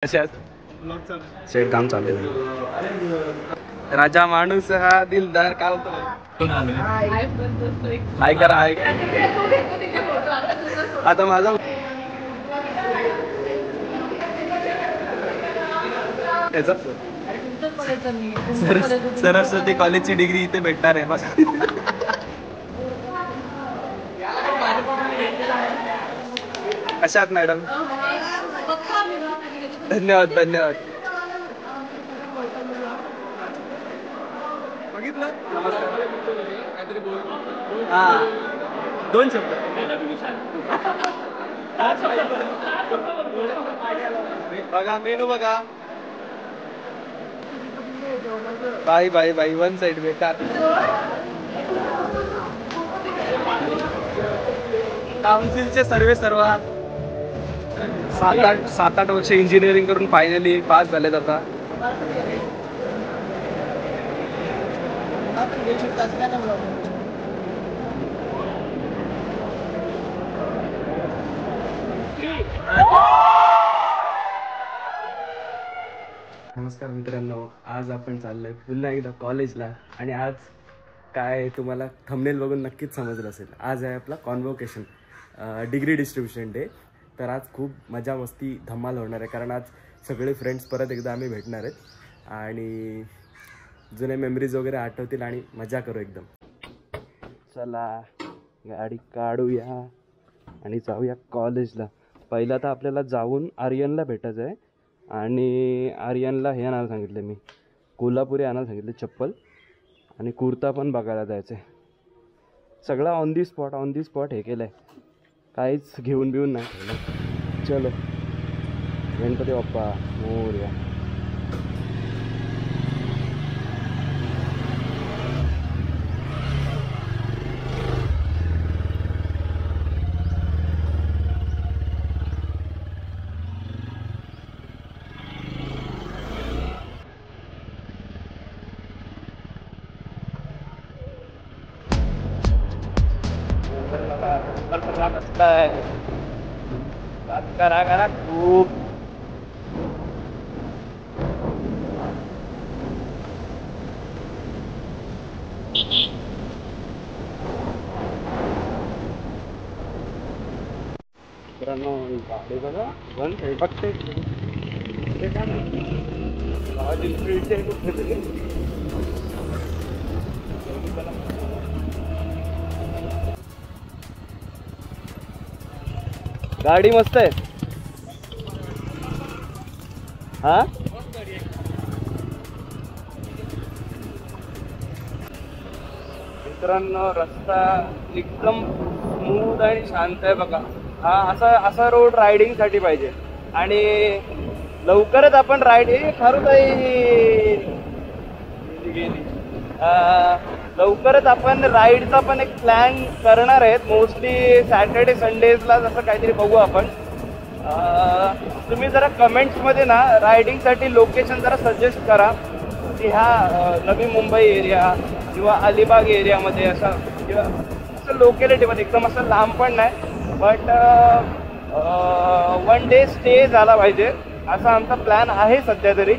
Set काम चालू आहे. राजा माणूस हा दिलदार काय होतो हाय करा हाय. आता माझा सरस्वती कॉलेजची डिग्री इथे भेटणार आहे बस. कशात मॅडम? धन्यवाद धन्यवाद. बघितलं हा 2 शब्द बघा मेनू बघा. बाई बाई बाई 1 साइड बेकार. काउन्सिलचे सर्व 7-8 वर्ष इंजिनिअरिंग करून फायनली पास झालेत आता. नमस्कार मित्रांनो, आज आपण चाललोय पुन्हा एकदा कॉलेजला. आणि आज काय तुम्हाला थंबनेल बघून नक्कीच समजलं असेल. आज आहे आपला कॉन्व्होकेशन डिग्री डिस्ट्रीब्युशन डे. तर आज खूप मजा मस्ती धमाल होणार आहे, कारण आज सगळे फ्रेंड्स परत एकदा आम्ही भेटणार आहेत आणि जुने मेमरीज वगैरे आठवतील आणि मजा करू एकदम. चला गाडी काढूया आणि जाऊया कॉलेजला. पहिला तर आपल्याला जाऊन आर्यनला भेटायचं आहे आणि आर्यनला हे आणायला सांगितलं मी, कोल्हापुरी आणायला सांगितलं चप्पल आणि कुर्ता पण बघायला जायचं आहे. सगळं ऑन दी स्पॉट हे केलं आहे, काहीच घेऊन बिऊन नाही ठेवलं. चलो गणपती बाप्पा मोरया. करा खूप मित्रांनो. गाडी बघा 1 साइड बघते. गाडी मस्त आहे हा. मित्रांनो रस्ता एकदम स्मूथ आणि शांत आहे बघा. हा असा रोड रायडिंग साठी पाहिजे. आणि लवकरच आपण लवकरच आपण राईडचा पण एक प्लॅन करणार आहेत. मोस्टली सॅटर्डे संडेजला जसं काहीतरी बघू आपण. तुम्ही जरा कमेंट्समध्ये ना रायडिंगसाठी लोकेशन जरा सजेस्ट करा की ह्या नवी मुंबई एरिया किंवा अलिबाग एरियामध्ये असं, किंवा असं लोकेलिटीमध्ये एकदम असं लांब पण नाही, बट 1 डे स्टे झाला पाहिजे असा आमचा प्लॅन आहे सध्या तरी.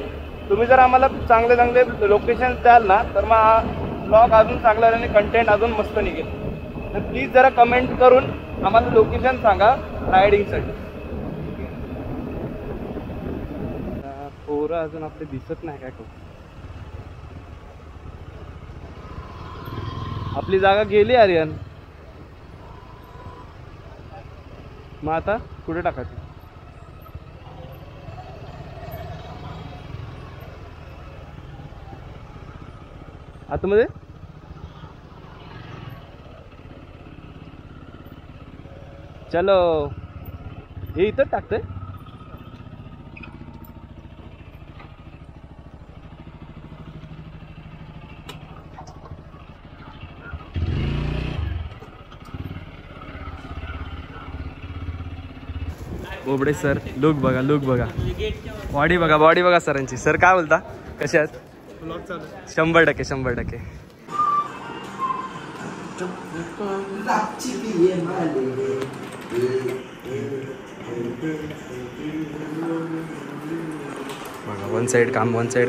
तुम्ही जर आम्हाला चांगले लोकेशन द्याल ना तर मग ब्लॉग अजून चांगला आणि कंटेंट अजून मस्त निघेल. तर प्लीज जरा कमेंट करून आम्हाला लोकेशन सांगा रायडिंगसाठी. पोरं अजून आपले दिसत नाही काय करू. आपली जागा गेली आर्यन. मग आता कुठे टाकायची? आतमध्ये चलो. हे इथं टाकतंय. बोबडे सर लुक बघा बॉडी बघा सरांची. सर काय बोलता, कसे आहात? 100% वन साईड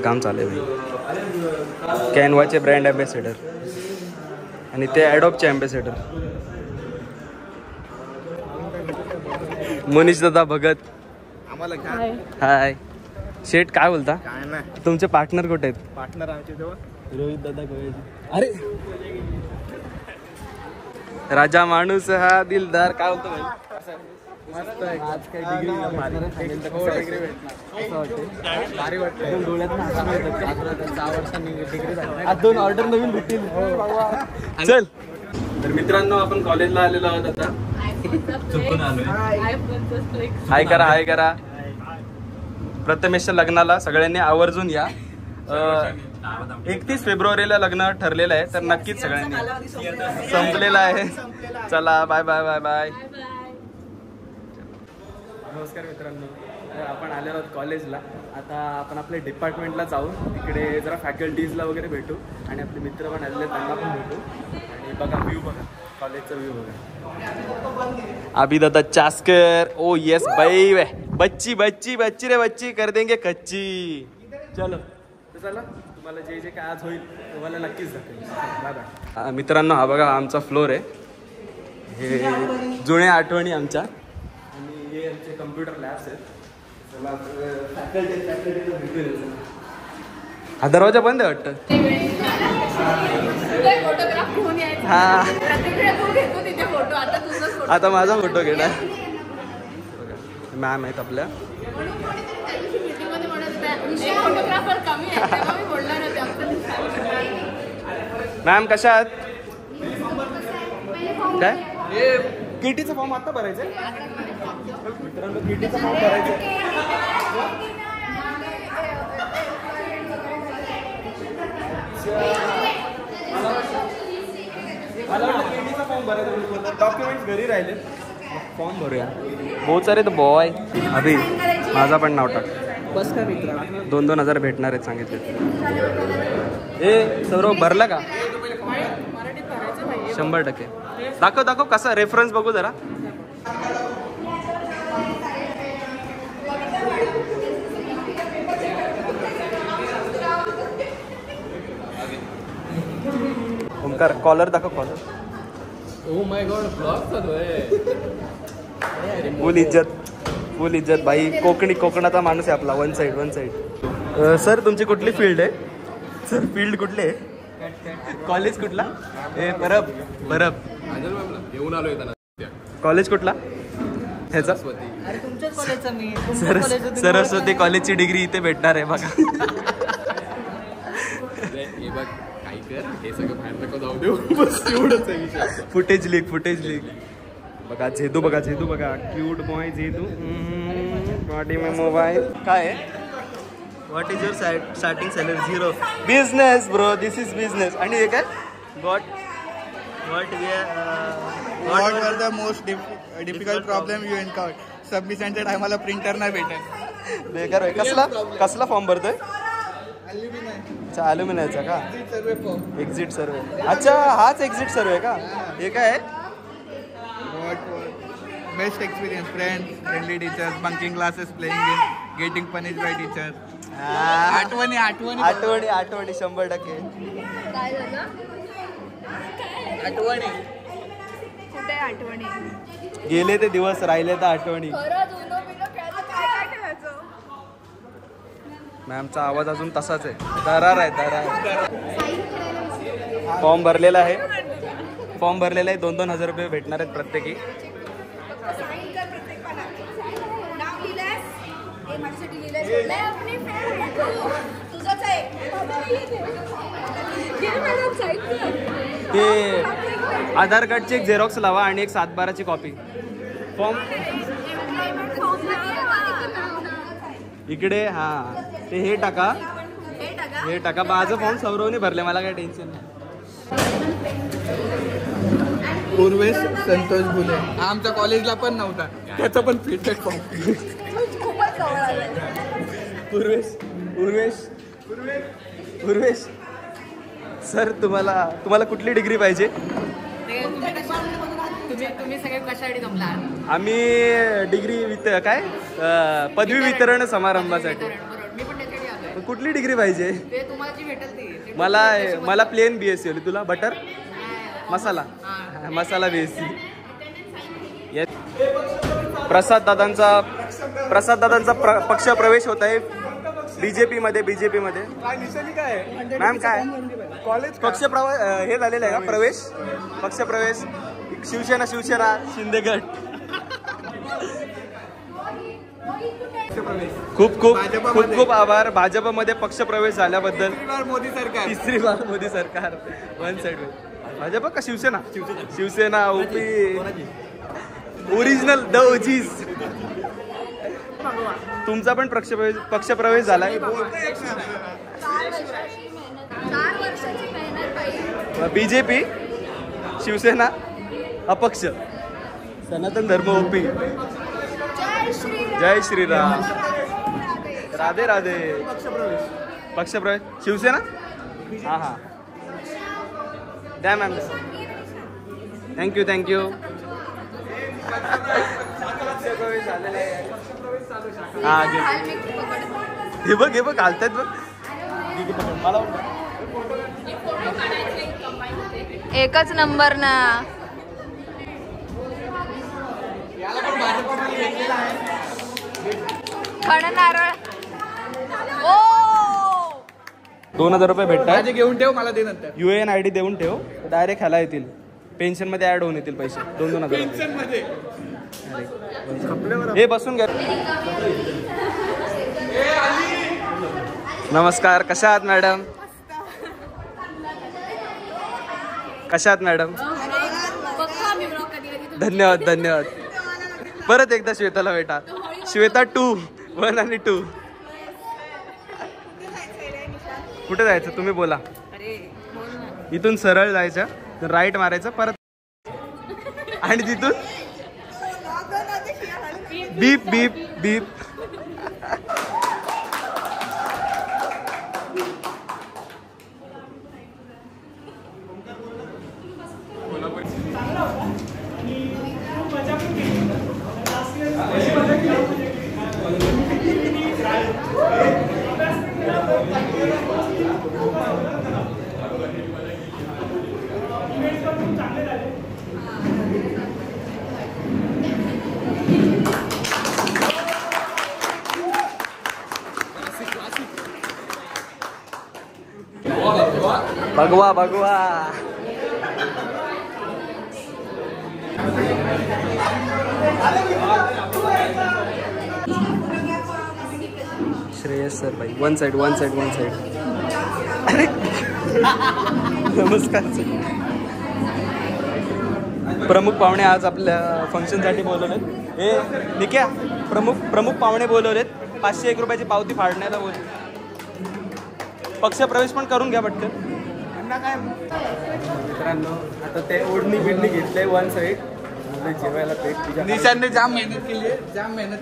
काम चालू आहे. कॅनवाचे ब्रँड ॲम्बॅसेडर आणि ते ॲडॉबचे ॲम्बॅसेडर मनीष दादा भगत. हाय शेठ, काय बोलता? काय नाही, तुमचे पार्टनर कुठे आहेत? पार्टनर आमचे तेव्हा रोहित दादा गोयल. अरे राजा माणूस हा दिलदार. काय बोलतो भाई? मस्त आहे. आज काही डिग्री भारी वाटतं. डोळ्यात 6 वर्षांनी डिग्री झाली. आज 2 ऑर्डर नवीन भेटतील. चल तर मित्रांनो, आपण कॉलेजला आलेलो आहोत आता. हाय करा. प्रथमेशच्या लग्नाला सगळ्यांनी आवर्जून या. 31 फेब्रुवारीला लग्न ठरलेलं आहे, तर नक्कीच सगळ्यांनी. संपलेलं आहे. चला बाय. नमस्कार मित्रांनो, आपण आलेलो आहोत कॉलेजला. आता आपण आपल्या डिपार्टमेंटला जाऊ, तिकडे जरा फॅकल्टीजला वगैरे भेटू आणि आपले मित्र पण आलेले त्यांना पण भेटू. आणि बघा व्ह्यू बघा, कॉलेजचा व्ह्यू बघा. अभी दादा चास्कर. ओ यस बाई वे बच्ची रे बच्ची कर देंगे कच्ची. चलो चला, तुम्हाला जे काय आज होईल तुम्हाला नक्कीच दाखवेल. बाय. मित्रांनो, हा बघा आमचा फ्लोर आहे. हे जुन्या आठवणी आमच्या, आणि हे आमचे कम्प्युटर लॅब्स आहेत. हा दरवाजा बंद आहे वाटतं. हा आता माझा फोटो घेणार. मॅम आहेत आपल्या. मॅम कशा आहात? काय केटीचा फॉर्म आता भरायचा मित्रांनो? केटीचा फॉर्म भरायचा. मला वाटतं केटीचा फॉर्म भरायचा. डॉक्युमेंट्स घरी राहिले, फॉर्म भरूया. बहुत सारे तर बॉय. अभि माझा पण नाव टाक. बस का मित्र, 2,000 भेटणार आहेत सांगितले. ए सर्व भरला का? 100%. दाखव कसा रेफरन्स बघू जरा. ओमकार कॉलर दाखव, collar. Oh my god, blog चालू आहे. फुल इज्जत भाई. कोकणाचा माणूस आहे आपला. One side. सर तुमची कुठली फील्ड आहे? सर फील्ड कुठली आहे? कॉलेज कुठला? बरब येऊन आलोय. कॉलेज कुठला ह्याचा? सरस्वती कॉलेजची डिग्री इथे भेटणार आहे बघा. हे बघ, काय कर, हे सगळं बाहेर नको जाऊ देऊ. बस एवढंच आहे विषय. फुटेज लीक बघा. झेदू बघा. क्यूट बॉय झेदू. बॉडी में मोबाईल. काय आहे? What is your starting salary? 0. Business bro, this is business. आणि हे काय? What were the most difficult problem you encountered? सबमिशनच्या टायमाला प्रिंटर नाही भेटत. बेकार आहे. कसला फॉर्म भरतोय? अच्छा, अल्युमिनायचा का? एक्झिट सर्वे. अच्छा, हाच एक्झिट सर्वे का? हे काय आहे? Best experience, friendly teachers, bunking classes, playing game, getting punish bye teachers. आठवणी 100%. आठवणी गेले ते दिवस, राहिले तर आठवणी. मॅमचा आवाज अजून तसाच आहे. दरार आहे. फॉर्म भरलेला आहे. 2,000 रुपये भेटणार आहेत प्रत्येकी. ते आधार कार्डची एक झेरॉक्स लावा आणि एक 7/12ची कॉपी. फॉर्म इकडे. हा ते हे टाका. माझं फॉर्म सौरवने भरले, मला काही टेन्शन नाही. पूर्वेश संतोष बुले आमच्या कॉलेजला पण नव्हता, त्याचा पण फीडबॅक फॉर्म. पूर्वेश सर, तुम्हाला कुठली डिग्री पाहिजे? तुम्ही सगळे कशासाठी जमला? आम्ही डिग्री काय पदवी वितरण समारंभासाठी. मी पण त्याच्यासाठी कुठली डिग्री पाहिजे? ते तुम्हाला जी भेटेल ती. मला प्लेन BSc होती. तुला बटर मसाला मसाला BSc. प्रसाद दादांचा पक्ष प्रवेश होत आहे बीजेपी मध्ये. मॅम काय कॉलेज पक्ष हे झालेलं आहे का प्रवेश? पक्ष प्रवेश शिवसेना शिंदे गट. खूप आभार भाजपमध्ये पक्ष प्रवेश झाल्याबद्दल. तिसरी बार मोदी सरकार. वन साइड भाजप का Shiv Sena OP original the OGs. तुमचा पण पक्ष प्रवेश झालाय. बीजेपी शिवसेना अपक्ष सनातन धर्म ओपी. जय श्रीराम. राधे राधे. पक्ष प्रवेश शिवसेना. हा द्या मॅम. थँक्यू. हा हे बघ घालतात बघ. एकच नंबर ना. नारळ. 2000 रुपये भेटतात. घेऊन ठेव मला दे नंतर. UN ID देऊन ठेव. डायरेक्ट ह्याला येतील. पेन्शन मध्ये ऍड होऊन येतील पैसे. 2,000 हे बसून घ्या. नमस्कार. कशा आहात मॅडम? धन्यवाद. परत एकदा श्वेताला भेटा. श्वेता 2 1 आणि 2. कुठे जायचं तुम्ही बोला. इथून सरळ जायचं, राईट मारायचं परत आणि तिथून बीप बीप बीप. भगवा. श्रेयस सर भाई. One side. नमस्कार सर. प्रमुख पाहुणे आज आपल्या फंक्शनसाठी बोलवलेत. हे निक्या प्रमुख पाहुणे बोलवलेत. 501 रुपयाची पावती फाडण्याला बोलले. पक्ष प्रवेश पण करून घ्या पटकन. मित्रांनो आता ते ओढणी बिडणी घेतले. वन साईड जेवायला निशांनी जाम मेहनत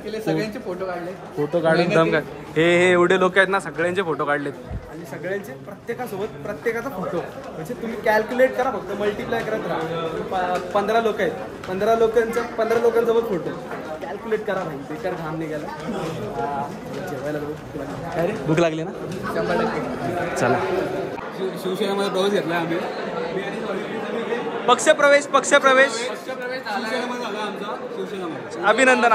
केली. सगळ्यांचे फोटो काढून दम काय. हे एवढे लोक आहेत ना, सगळ्यांचे फोटो काढलेत आणि सगळ्यांचे प्रत्येकाचा फोटो. म्हणजे तुम्ही कॅल्क्युलेट करा, फक्त मल्टिप्लाय करत राहा. 15 लोक आहेत. 15 लोकांसोबत फोटो कॅल्क्युलेट करा भाई. बेकार घाम निघाला. जेवायला काय रे, भूक लागली ना? 100%. चला. शिवसेनेमध्ये प्रवेश घेतला आम्ही. पक्ष प्रवेश अभिनंदन.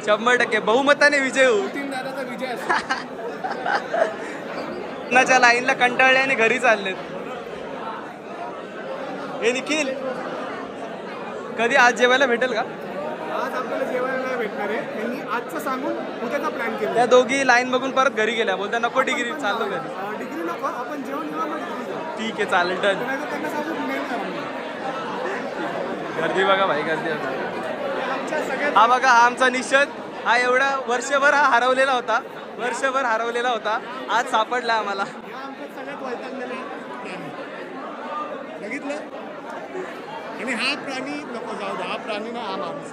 100% बहुमताने विजय होऊ. च्या लाईनला कंटाळले आणि घरी चाललेत. हे निखिल कधी आज जेवायला भेटेल का? आज आपल्याला जेवायला नाही भेटणार आहे. त्यांनी आजचं सांगून उद्याचा प्लॅन केला. त्या दोघी लाईन बघून परत घरी गेल्या. बोलता नको डिग्री. चाललो घरी. डिग्री नको, आपण जेवण ठीक आहे चालेल. डन. त्यांना सांगून गर्दी बघा भाई, गर्दी बघा. हा बघा, हा आमचा निषद. हा एवढा वर्षभर हरवलेला होता. आज सापडला आम्हाला. सगळ्यात वैतागलेले बघितलं. आणि हा प्राणी नको जाऊ दे. हा प्राणी ना, हा माणूस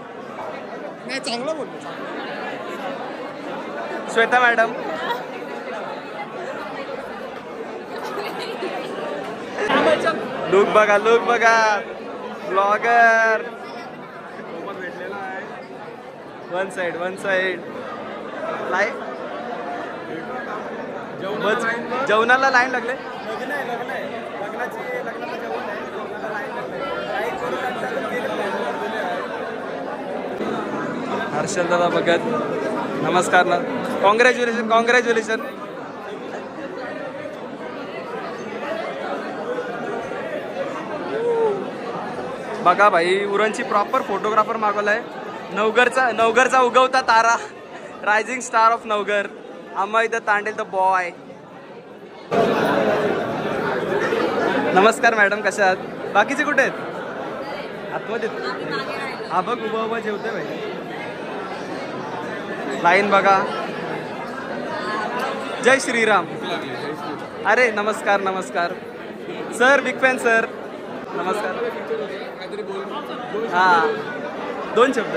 नाही. चांगलं बोलतो श्वेता मॅडम. लुक बघा ब्लॉगर. One side. जेवणाला लाईन लागले. हर्षल दादा भगत नमस्कार ना. Congratulation congratulation. बघा भाई उरणची प्रॉपर फोटोग्राफर मागवलाय. नवघरचा उगवता तारा, rising star of Navghar, Amay the Tandel the boy. नमस्कार मॅडम, कशा आहात? बाकीचे कुठे आहेत? आतमध्ये. हा बघ उभा उभा जेवतोय भाई. लाईन बघा. जय श्रीराम. अरे नमस्कार नमस्कार सर, बिग फॅन सर. नमस्कार. हा 2 शब्द.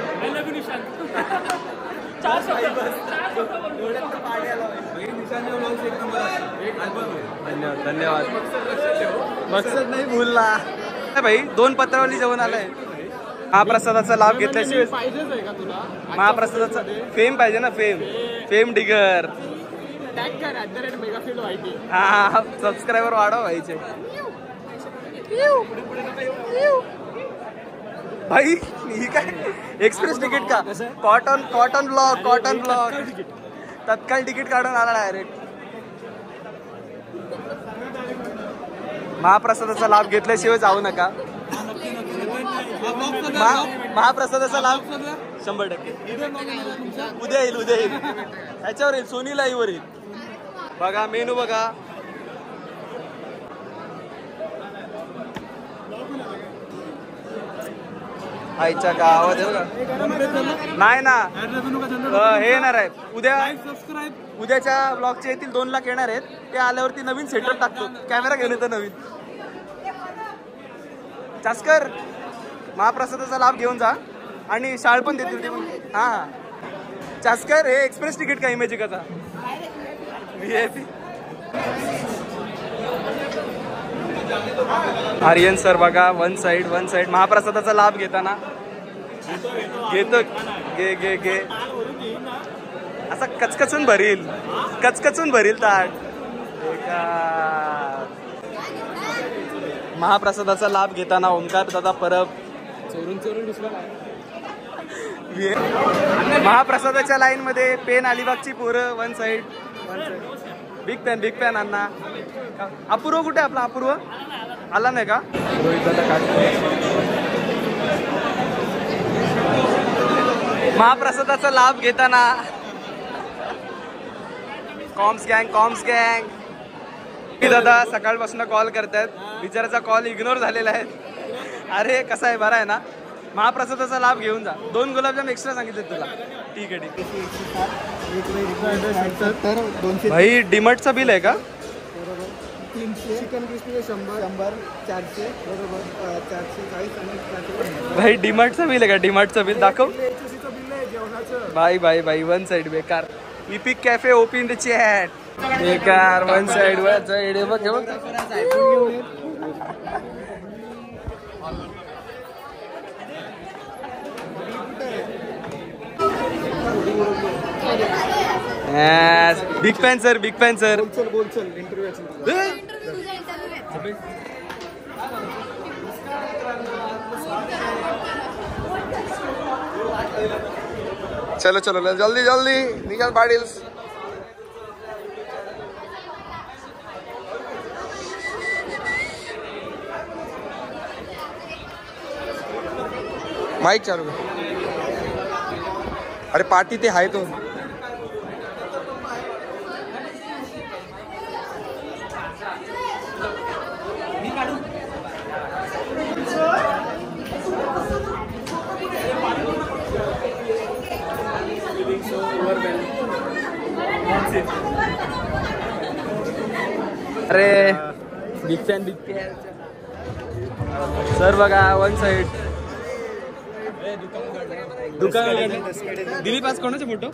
धन्यवाद धन्यवाद. मकसद नाही भूलला भाई. 2 पत्रावली जेवण आलंय. महाप्रसादाचा लाभ घेतल्याशिवाय महाप्रसादाचा फेम पाहिजे ना. Fame digger. हा सबस्क्रायबर वाढवा व्हायचे भाई. ही काय एक्सप्रेस तिकीट का? कॉटन ब्लॉक तत्काळ तिकीट काढून आला डायरेक्ट. महाप्रसादाचा लाभ घेतल्याशिवाय जाऊ नका. महाप्रसादाचा लाभ 100%. उद्या येईल ह्याच्यावर येईल, सोनी लाईव्ह वर येईल. बघा मेनू बघा. आईच्या गावात नाही ना. हे येणार आहे उद्याच्या ब्लॉगचे येतील. 2 लाख येणार आहेत. ते आल्यावरती नवीन सेटअप टाकतो. कॅमेरा घेऊन येतो नवीन. चास्कर महाप्रसादाचा लाभ घेऊन जा आणि शाळ पण देतील ते. हा चास्कर हे एक्सप्रेस तिकीट का इमेजिकाचा VIP. आर्यन सर बघा वन साइड महाप्रसादाचा लाभ घेताना घेतो. घे असा कचकचून भरील ताट. महाप्रसादाचा लाभ घेताना ओमकार दादा परब चोरून दिसला. महाप्रसादाच्या लाईन मध्ये पेन अलिबागची पोरं वन साइड. बिग फॅन अण्णा. अपूर्व कुठे आपला? अपूर्व आला नाही का? रोहित दादा महाप्रसादाचा लाभ घेताना कॉम्स गँग दादा सकाळपासून कॉल करतायत. बिचाराचा कॉल इग्नोर झालेला आहे. अरे कसा आहे, बरा आहे ना? महाप्रसादाचा लाभ घेऊन जा. 2 गुलाबजाम एक्स्ट्रा सांगितले तुला. ठीक आहे. भाई डीमार्टचं बिल आहे का? 300 चिकन क्रिस्पी 100 400 बरोबर 440. भाई डीमार्टचं बिल आहे का? डीमार्टचं बिल दाखव. बाई वन साइड बेकार. EPIC cafe open the chat. बेकार वन साइड बघ. Big fan sir. चलो जल्दी निकाल पाटील. माईक चालू. अरे पार्टी ते आहे तो. अरे बिग फॅन सर बघा वन साइड. दुकान दिलीप आज कोणाचे फोटो?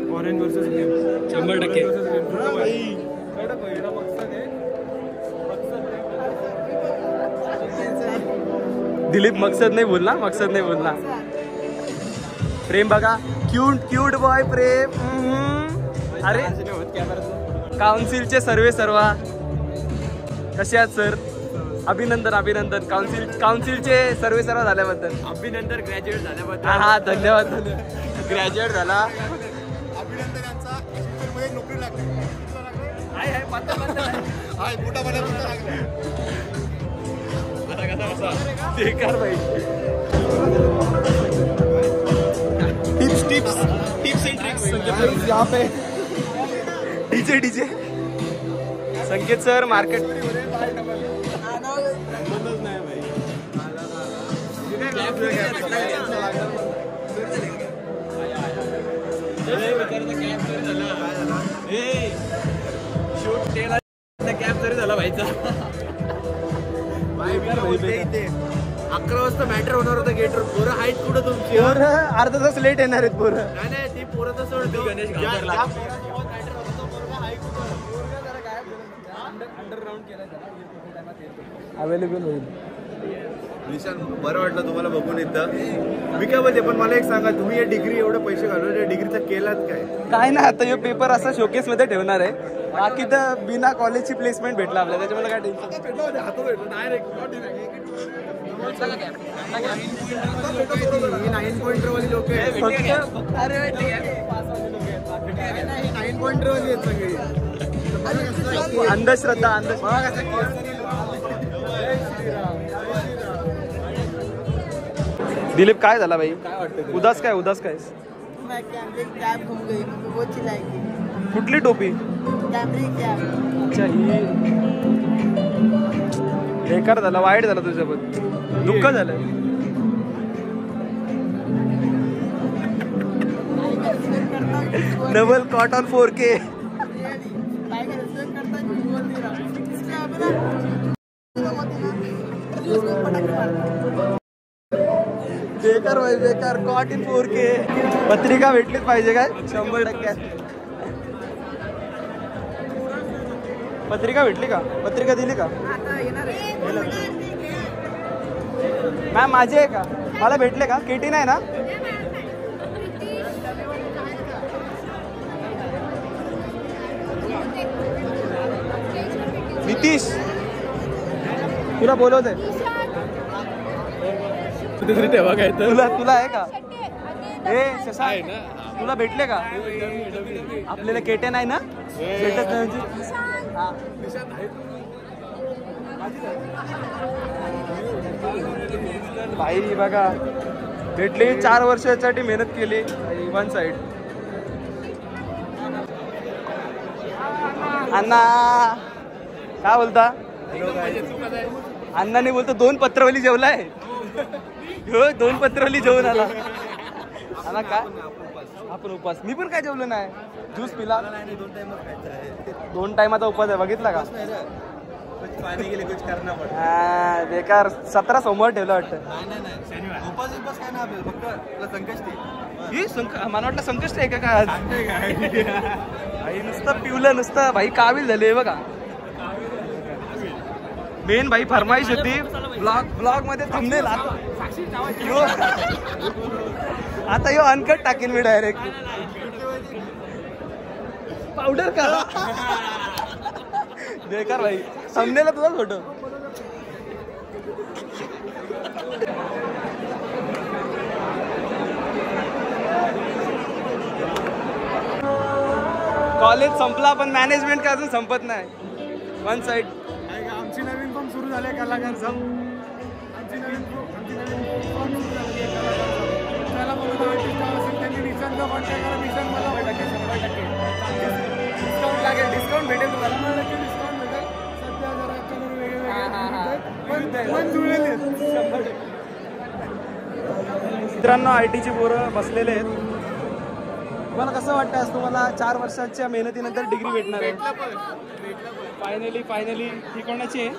Foreign versus 100%. दिलीप मकसद नाही बोलला, मकसद नाही बोलला. प्रेम बघा, क्यूट क्यूट बॉय प्रेम. अरे काउन्सिलचे सर्वा कसे आहात सर? अभिनंदन अभिनंदन. काउन्सिलचे सर्वे झाल्याबद्दल अभिनंदन. ग्रॅज्युएट झाल्याबद्दल. हा धन्यवाद. ग्रॅज्युएट झाला. अभिनंदन यांचा मध्ये नोकरी लागते. बेकार भाई. टिप्स एंड ट्रिक्स यहाँ पे डीजे संकेत सर मार्केट. कॅब तरी झाला व्हायचा. 11 वाजता मॅटर होणार होतं गेटवर. पोरं आहेत कुठं तुमची? अर्धा तास लेट येणार आहेत पोरं. नाही ती पोरं तर सोड. गणेश घाबरला. अवेलेबल होईल. निशान बरं वाटलं तुम्हाला बघून इथं. मी काय बोलते, पण मला एक सांगा, तुम्ही हे डिग्री एवढे पैसे घालून या डिग्रीचा केलात काय ना. आता हे पेपर असा शोकेस मध्ये ठेवणार आहे. बाकी तर बिना कॉलेजची प्लेसमेंट भेटला आपल्याला, त्याच्यामुळे काय टेन्शन. अंधश्रद्धा. दिलीप काय झाला भाई? उदास काय? कुठली टोपी? अच्छा ही. बेकार झाला, वाईट झाला तुझ्याबद्दल. दुःख झालं. Double cotton 4K. बेकार भाई बेकार. Cotton 4K. पत्रिका भेटलीच पाहिजे काय? 100%. पत्रिका भेटली का? पत्रिका दिली का? मॅम माझी आहे का? मला भेटले का? केटी नाही ना? नितीश तुला बोलवते. तुला आहे का? तुला भेटले का? आपल्याला केटे नाही ना? भेटत नाही. भाई बघा भेटली. 4 वर्षासाठी मेहनत केली. One side. अण्णा काय बोलता? अण्णाने बोलतो 2 पत्रवली जेवलाय. 2 पत्रवली जेवून आला. अण्णा काय? आपण उपास. मी पण काय जेवलो नाही. ज्यूस पिला. 2 टाइमाचा उपास आहे. बघितला का? बेकार. 17 सोमवार ठेवलं वाटतं. मला वाटलं संकष्टी आहे का आज? भाई नुसतं पिवलं नुसतं. भाई काबिल झाले बघा. मेन भाई फरमाईश होती ब्लॉग मध्ये थंबनेल. आता यो अनकट टाकेन मी डायरेक्ट. पावडर का? बेकार भाई. थंबनेलला तुझाच फोटो. कॉलेज संपला पण मॅनेजमेंट का अजून संपत नाही. One side. आमची नवीन फॉर्म सुरू झाले कलाकार सब. आमची नवीन फॉर्म सुरू झाली त्याला बोलतो असेल त्यांनी निशांतला कॉन्टॅक्ट करा. निशांत मला 100% डिस्काउंट लागेल. डिस्काउंट भेटेल तुम्हाला. डिस्काउंट भेटेल. सध्या जरा कलर वेगळे पण जुळलेले आहेत. मित्रांनो आयटीची पोरं बसलेले आहेत. तुम्हाला कसं वाटतं आज तुम्हाला 4 वर्षाच्या मेहनतीनंतर डिग्री भेटणार आहे? फायनली ही कोणाची आहे?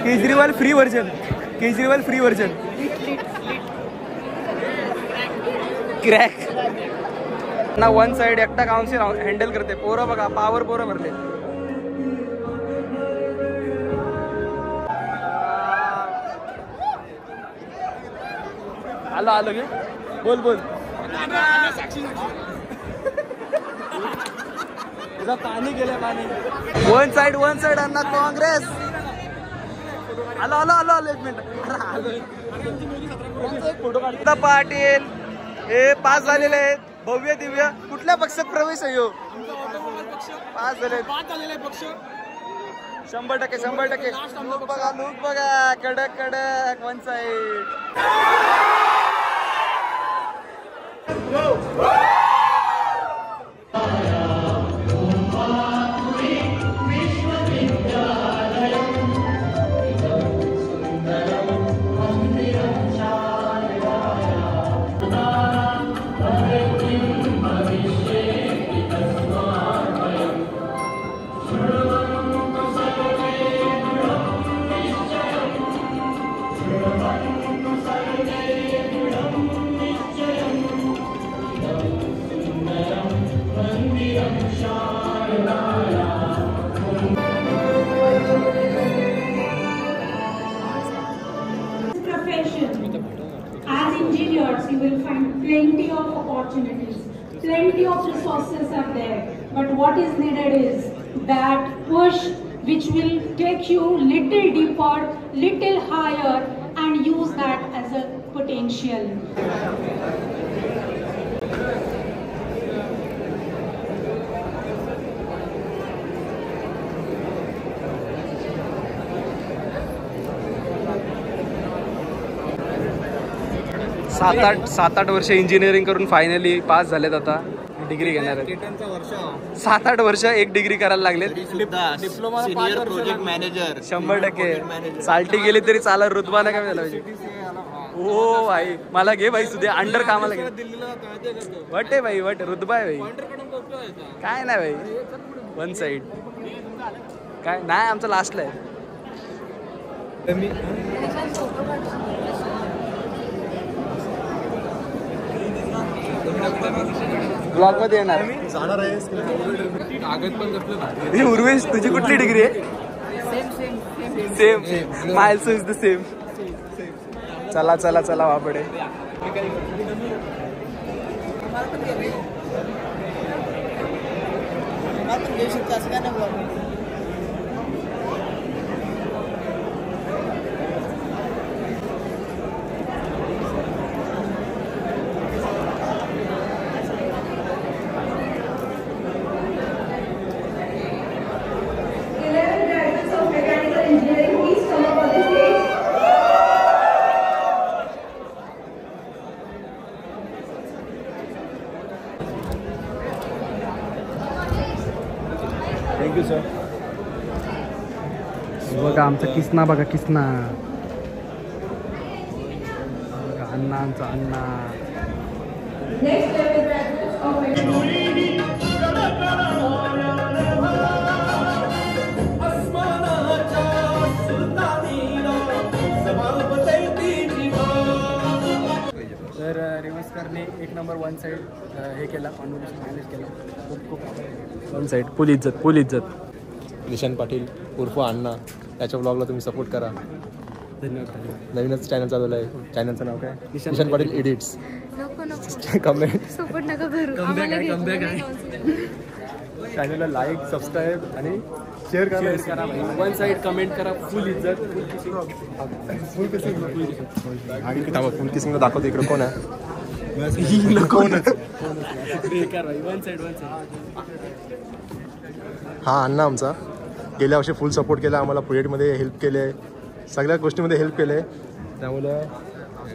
Kejriwal free version. क्रॅक ना वन साइड एकटा काउन्सिल हँडल करते. पोरं बघा पावर पोरं भरले. आलो आलो गे बोल बोल. पाणी गेलं पाणी. वन साइड अण्णा काँग्रेस. आलो आलो आलो आलो 1 मिनिट. फोटो काढता पाटील हे पास झालेले आहेत. भव्य दिव्य कुठल्या पक्षात प्रवेश आहे हो? पास झाले 100%. लुक बघा कडक one side. As engineers, you will find plenty of opportunities, plenty of resources are there. But what is needed is that push which will take you little deeper, little higher, and use that as a potential. 7-8 वर्ष engineering करून finally pass झालेत. आता degree घेणार आहेत. 7-8 वर्ष एक degree करायला लागलेत. Diploma senior project manager 100%. Salty गेली तरी चालत. रुतबा नाही कमी झाला पाहिजे. हो भाई मला घे भाई सुद्धा अंडर कामाला घे. वट आहे भाई वट. रुतबा आहे भाई. काय नाही भाई वन साइड काय नाही. आमचं लास्टला आहे. ब्लॉग मध्ये येणार. ही उर्वेश तुझी कुठली डिग्री आहे? Same Miles is the same. चला चला चला वापडे. Thank you sir. बघा आमचा किसना बघा किसना. अण्णा आमचा अण्णा. तर रिव्हर्सकरने 1 नंबर वन साइड हे केला. कॉन्व्होकेशन मॅनेज केला. खूप वन साइड फुल इज्जत. निशांत पाटील उर्फ अण्णा त्याच्या ब्लॉगला तुम्ही सपोर्ट करा. धन्यवाद. नवीनच चॅनल चालवलं आहे. चॅनलचं नाव काय? Nishant Patil edits. Comment support नका करू. चॅनलला लाईक सबस्क्राईब आणि शेअर करा. वन साइड कमेंट करा. फुल इज्जत. फुल किसिंगला दाखवतो. इकडे कोण आहे? हा अण्णा आमचा गेल्या वर्षी फुल सपोर्ट केला आम्हाला. प्रोजेक्टमध्ये हेल्प केले. सगळ्या गोष्टीमध्ये हेल्प केले. त्यामुळं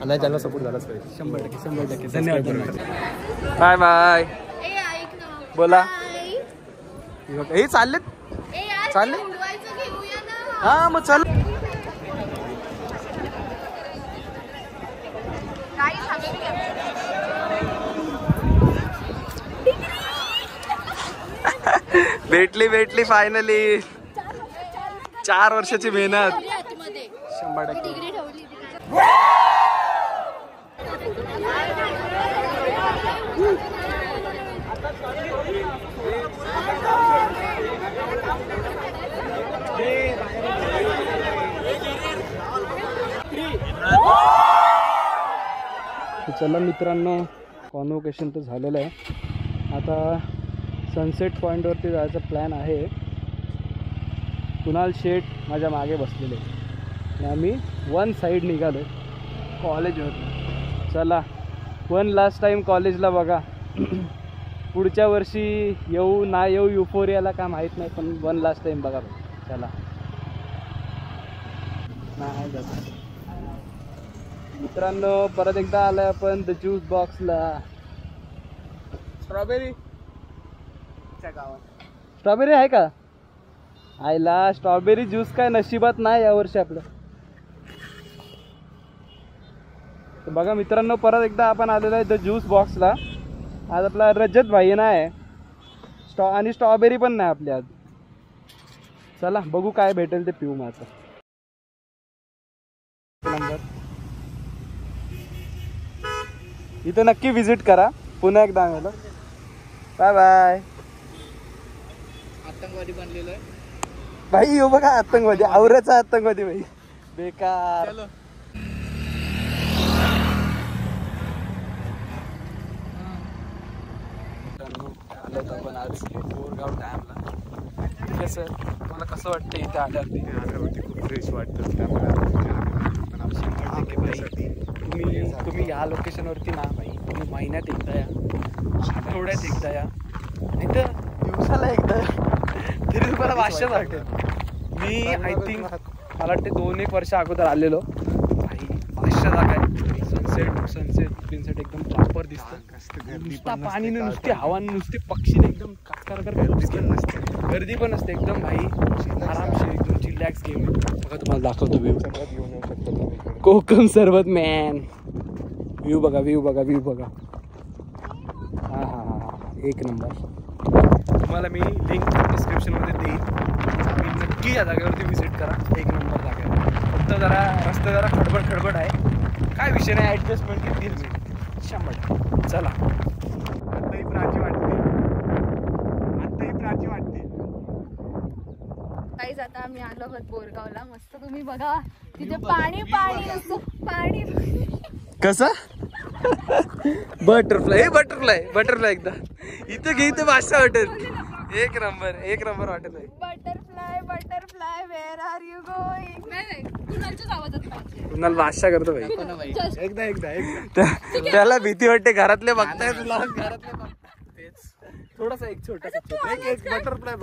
अण्णा चॅनल सपोर्ट झालाच पाहिजे. 100%. धन्यवाद. Bye bye. बोला. हे चाललेत हा मग चाल. भेटली फायनली. 4 वर्षाची मेहनत. 100%. चला मित्रांनो, कॉन्व्होकेशन तर झालेलं आहे. आता सनसेट पॉईंटवरती जायचा प्लॅन आहे. कुणाल शेठ माझ्या मागे बसलेले आणि आम्ही वन साईड निघालो कॉलेजवर. चला, वन लास्ट टाईम कॉलेजला बघा. पुढच्या वर्षी येऊ ना येऊ युफोरियाला का माहीत नाही, पण वन लास्ट टाईम बघा. चला नाही जात मित्रांनो. परत एकदा आलाय आपण द ज्यूस बॉक्सला. स्ट्रॉबेरी आहे का? आईला स्ट्रॉबेरी ज्यूस काय नशिबात नाही यावर्षी आपलं. तर बघा मित्रांनो, परत एकदा आपण आलेलो आहे द ज्यूस बॉक्सला. आज आपला रजत भाई नाही आणि स्ट्रॉबेरी पण नाही आपली आज. चला बघू काय भेटेल ते पिऊ माझं. नंबर इथं नक्की विजिट करा पुन्हा एकदा आम्हाला. Bye bye. आतंकवादी बनलेलो आहे भाई. येऊ बघा आतंकवादी, आवऱ्याचा आतंकवादी भाई. बेकार. आलो आपण आज बोरगाव डॅमला. ठीक आहे सर, मला कसं वाटतं इथे आल्यावरती? खूप फ्रेश वाटतं. त्यामुळे तुम्ही या लोकेशनवरती ना भाई, तुम्ही महिन्यात एकदा या, आठवड्यात एकदा या, नाही तर दिवसाला एकदा या, तरी तुम्हाला भाषा वाटेल. मी आय थिंक मला वाटते 2-1 वर्ष अगोदर आलेलो भाई. भाषा जागा आहे. सनसेट एकदम प्रॉपर दिसतं. नुसता पाणीने, नुसती हवा, नुसते पक्षीने एकदम गर्दी पण नसते एकदम भाई. आरामशीर एकदम चिलॅक्स गेम आहे. बघा तुम्हाला दाखवतो व्ह्यू. कोकम सरबत मॅन. व्ह्यू बघा, व्ह्यू बघा, व्ह्यू बघा. हां हां हां हां, एक नंबर. तुम्हाला मी लिंक डिस्क्रिप्शनमध्ये देईन. तुम्ही नक्की या जागेवरती व्हिजिट करा. एक नंबर जागा आहे. फक्त जरा रस्ते जरा खडबड आहे. काय विषय नाही, ॲडजस्टमेंट घेतील मी 100%. चला. आताही प्राची वाटते. काहीच आता आम्ही आलो आहोत बोरगावला. मस्त तुम्ही बघा तिथे पाणी पाणी असं पाणी. कसं बटरफ्लाय एकदा इथे घे. इथे भाषा वाटेल. एक नंबर वाटेल. Butterfly where are you going. नाही कुणाच्याच आवाजात पाहिजे. कुणाला भाषा करतो भाई. एकदा त्याला भीती वाटते. घरातले बघताय तुला. थोडासा एक छोटासा एक बटरफ्लाय.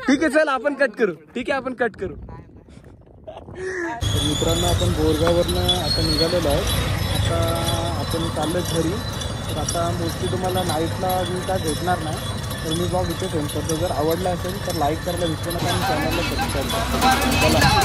ठीक आहे, चल आपण कट करू. मित्रांनो, आपण बोरगाववरनं आता निघालेलो आहोत. आता आपण चाललो घरी. तर आता मोस्टली तुम्हाला नाईटला मी काय भेटणार नाही, तर मी ब्लॉग इथे सेंड करतो. जर आवडला असेल तर लाईक करायला विसरू नका आणि चॅनलला सबस्क्राईब करा.